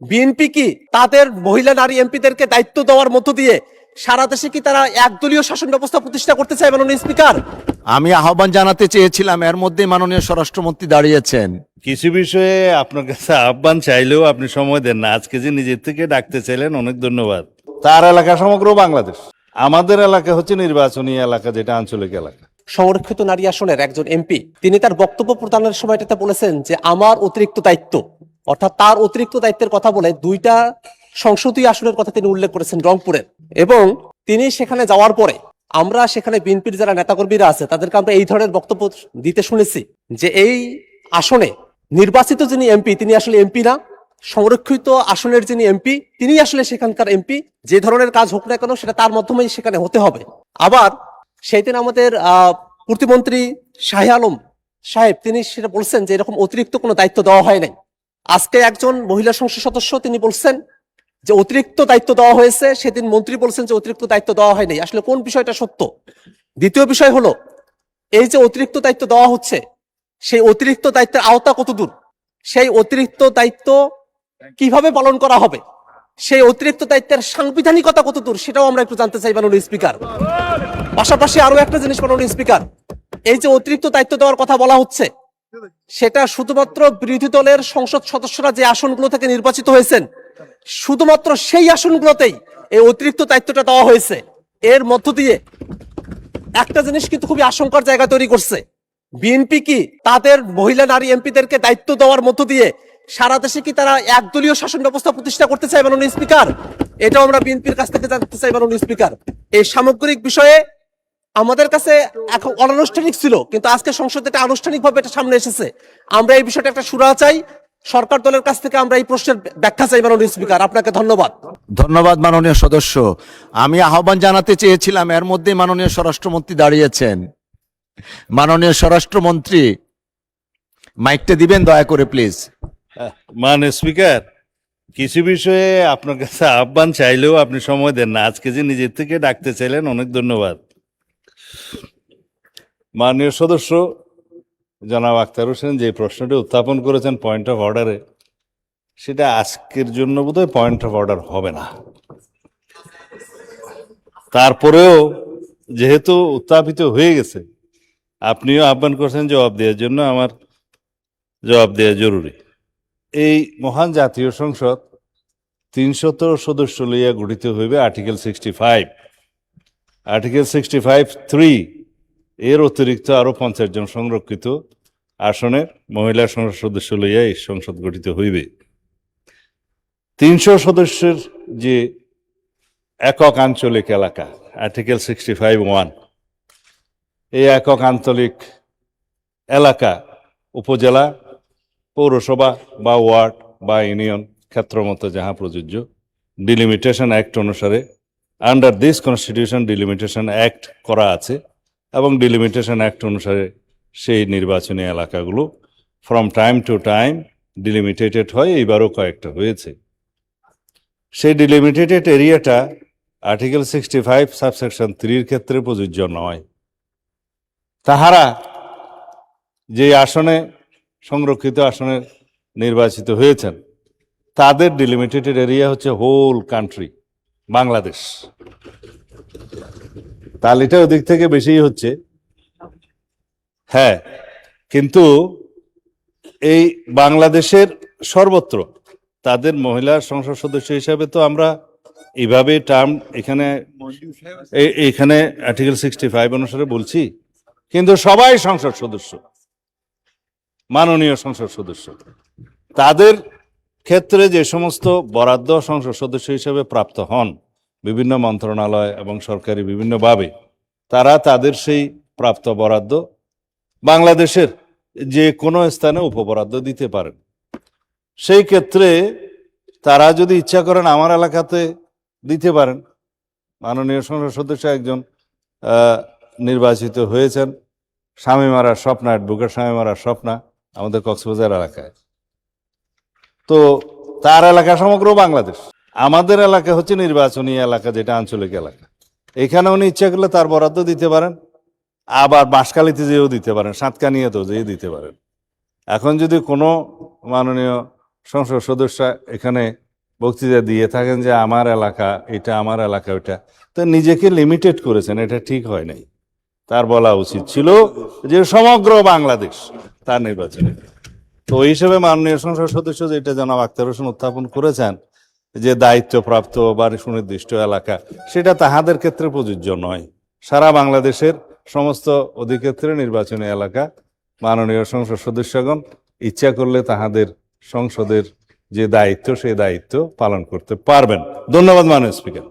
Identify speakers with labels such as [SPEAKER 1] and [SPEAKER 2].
[SPEAKER 1] BNP কি তাদের মহিলা নারী এমপিদেরকে দায়িত্ব দেওয়ার মধ্য দিয়ে সারা দেশে কি তারা একদলীয় শাসন ব্যবস্থা প্রতিষ্ঠা করতে চায় মাননীয় স্পিকার?
[SPEAKER 2] আমি আহ্বান জানাতে চেয়েছিলাম, এর মধ্যে মাননীয় স্বরাষ্ট্রমন্ত্রী দাঁড়িয়েছেন।
[SPEAKER 3] কিছু বিষয়ে আপনার কাছে আহ্বান চাইলেও আপনি সময় দেন না। আজকে যে নিজের থেকে ডাকতে চাইলেন, অনেক ধন্যবাদ। তার এলাকা সমগ্র বাংলাদেশ, আমাদের এলাকা হচ্ছে নির্বাচনী এলাকা, যেটা আঞ্চলিক এলাকা।
[SPEAKER 1] সংরক্ষিত নারী আসনের একজন এমপি তিনি তার বক্তব্য প্রদানের সময়টাতে বলেছেন যে আমার অতিরিক্ত দায়িত্ব, অর্থাৎ তার অতিরিক্ত দায়িত্বের কথা বলে দুইটা সংসদীয় আসনের কথা তিনি উল্লেখ করেছেন রংপুরের। এবং তিনি সেখানে যাওয়ার পরে আমরা সেখানে বিএনপির যারা নেতাকর্মীরা আছে তাদেরকে আমরা এই ধরনের বক্তব্য দিতে শুনেছি যে এই আসনে নির্বাচিত যিনি এমপি তিনি আসলে এমপি না, সংরক্ষিত আসনের যিনি এমপি তিনি আসলে সেখানকার এমপি। যে ধরনের কাজ হোক না কেন সেটা তার মাধ্যমেই সেখানে হতে হবে। আবার সেই দিন আমাদের প্রতিমন্ত্রী শাহে আলম সাহেব তিনি সেটা বলছেন যে এরকম অতিরিক্ত কোনো দায়িত্ব দেওয়া হয় নাই। আজকে একজন মহিলা সংসদ সদস্য তিনি বলছেন যে অতিরিক্ত দায়িত্ব দেওয়া হয়েছে, সেদিন মন্ত্রী বলছেন যে অতিরিক্ত দায়িত্ব দেওয়া হয়নি। আসলে কোন বিষয়টা সত্য? দ্বিতীয় বিষয় হলো এই যে অতিরিক্ত দায়িত্ব দেওয়া হচ্ছে সেই অতিরিক্ত দায়িত্বের আওতা কতদূর, সেই অতিরিক্ত দায়িত্ব কিভাবে পালন করা হবে, সেই অতিরিক্ত দায়িত্বের সাংবিধানিকতা কতদূর সেটাও আমরা একটু জানতে চাই মাননীয় স্পিকার। পাশাপাশি আরো একটা জিনিস মাননীয় স্পিকার, এই যে অতিরিক্ত দায়িত্ব দেওয়ার কথা বলা হচ্ছে সেটা শুধুমাত্র বিরোধী দলের সংসদ সদস্যরা যে আসনগুলো থেকে নির্বাচিত হয়েছেন শুধুমাত্র সেই আসনগুলোতেই এই অতিরিক্ত দায়িত্বটা দেওয়া হয়েছে। এর মধ্য দিয়ে একটা জিনিস কিন্তু খুবই আশঙ্কার জায়গা তৈরি করছে। বিএনপি কি তাদের মহিলা নারী এমপিদেরকে দায়িত্ব দেওয়ার মধ্য দিয়ে সারা দেশে কি তারা একদলীয় শাসন ব্যবস্থা প্রতিষ্ঠা করতে চায় মাননীয় স্পিকার? এটাও আমরা বিএনপির কাছ থেকে জানতে চাই মাননীয় স্পিকার। এই সামগ্রিক বিষয়ে আমাদের কাছে এখন অনানুষ্ঠানিক ছিল, কিন্তু আজকে সংসদে এটা আনুষ্ঠানিকভাবে এটা সামনে এসেছে। আমরা এই বিষয়টা একটা সুরাহা চাই, সরকার দলের কাছ থেকে আমরা এই প্রশ্নের ব্যাখ্যা চাই মাননীয় স্পিকার। আপনাকে ধন্যবাদ।
[SPEAKER 2] ধন্যবাদ মাননীয় সদস্য। আমি আহ্বান জানাতে চেয়েছিলাম, এর মধ্যে মাননীয় স্বরাষ্ট্রমন্ত্রী দাঁড়িয়েছেন। মাননীয় স্বরাষ্ট্রমন্ত্রী মাইকটা দিবেন দয়া করে প্লিজ।
[SPEAKER 3] মাননীয় স্পিকার, কিছু বিষয়ে আপনার কাছে আহ্বান চাইলেও আপনি সময় দেন না। আজকে যে নিজের থেকে ডাকতে চাইলেন, অনেক ধন্যবাদ। মাননীয় সদস্য জনাব আখতার হোসেন যে প্রশ্নটি উত্থাপন করেছেন পয়েন্ট অফ অর্ডারে, সেটা আজকের জন্য বোধহয় পয়েন্ট অফ অর্ডার হবে না। তারপরেও যেহেতু উত্থাপিত হয়ে গেছে, আপনিও আহ্বান করছেন জবাব দেওয়ার জন্য, আমার জবাব দেওয়া জরুরি। এই মহান জাতীয় সংসদ 300 সদস্য লইয়া গঠিত হইবে আর্টিকেল 65। আর্টিকেল 65(3) এর অতিরিক্ত আরো 50 জন সংরক্ষিত আসনের মহিলা সংসদ সদস্য লইয়া এই সংসদ গঠিত হইবে। 300 সদস্যের যে একক আঞ্চলিক এলাকা, আর্টিকেল 65(1), এই একক আঞ্চলিক এলাকা উপজেলা, পৌরসভা বা ওয়ার্ড বা ইউনিয়ন ক্ষেত্রমতো যাহা প্রযোজ্য, ডিলিমিটেশন অ্যাক্ট অনুসারে under this constitution delimitation act করা আছে, এবং ডিলিমিটেশন অ্যাক্ট অনুসারে সেই নির্বাচনী এলাকাগুলো ফ্রম টাইম টু টাইম ডিলিমিটেটেড হয়। এইবারও কয়েকটা হয়েছে। সেই ডিলিমিটেটেড এরিয়াটা আর্টিকেল 65 সাবসেকশন 3 ক্ষেত্রে প্রযোজ্য নয়। তাহারা যে আসনে সংরক্ষিত আসনে নির্বাচিত হয়েছেন তাদের ডিলিমিটেটেড এরিয়া হচ্ছে হোল কান্ট্রি বাংলাদেশ। তাহলে এটা ওদিক থেকে বেশিই হচ্ছে। হ্যাঁ, কিন্তু এই বাংলাদেশের সর্বত্র তাদের মহিলা সংসদ সদস্য হিসাবে তো আমরা এইভাবে টার্ম এখানে আর্টিকেল 65 অনুসারে বলছি, কিন্তু সবাই সংসদ সদস্য, মাননীয় সংসদ সদস্য। তাদের ক্ষেত্রে যে সমস্ত বরাদ্দ সংসদ সদস্য হিসেবে প্রাপ্ত হন বিভিন্ন মন্ত্রণালয় এবং সরকারি বিভিন্নভাবে, তারা তাদের সেই প্রাপ্ত বরাদ্দ বাংলাদেশের যে কোনো স্থানে উপবরাদ্দ দিতে পারেন। সেই ক্ষেত্রে তারা যদি ইচ্ছা করেন আমার এলাকাতে দিতে পারেন। মাননীয় সংসদ সদস্য একজন নির্বাচিত হয়েছেন শামীমারা স্বপ্না, অ্যাডভোকেট শামীমারা স্বপ্না, আমাদের কক্সবাজার এলাকায়। তো তার এলাকা সমগ্র বাংলাদেশ, আমাদের এলাকা হচ্ছে নির্বাচনী এলাকা, যেটা আঞ্চলিক এলাকা। এখানে উনি ইচ্ছা করলে তার বরাদ্দ দিতে পারেন, আবার বাঁশখালীতে যেয়েও দিতে পারেন, সাতকানিয়াতেও যেয়ে দিতে পারেন। এখন যদি কোনো মাননীয় সংসদ সদস্য এখানে বক্তৃতা দিয়ে থাকেন যে আমার এলাকা এটা, আমার এলাকা ওইটা, তো নিজেকে লিমিটেড করেছেন, এটা ঠিক হয় নাই। তার বলা উচিত ছিল যে সমগ্র বাংলাদেশ তার নির্বাচনে। তো ওই হিসেবে মাননীয় সংসদ সদস্য যেটা জনাব আখতার হোসেন উত্থাপন করেছেন যে দায়িত্বপ্রাপ্ত বা সুনির্দিষ্ট এলাকা, সেটা তাহাদের ক্ষেত্রে প্রযোজ্য নয়। সারা বাংলাদেশের সমস্ত অধিক্ষেত্রে নির্বাচনী এলাকা মাননীয় সংসদ সদস্যগণ ইচ্ছা করলে তাহাদের সংসদের যে দায়িত্ব সেই দায়িত্ব পালন করতে পারবেন। ধন্যবাদ মাননীয় স্পিকার।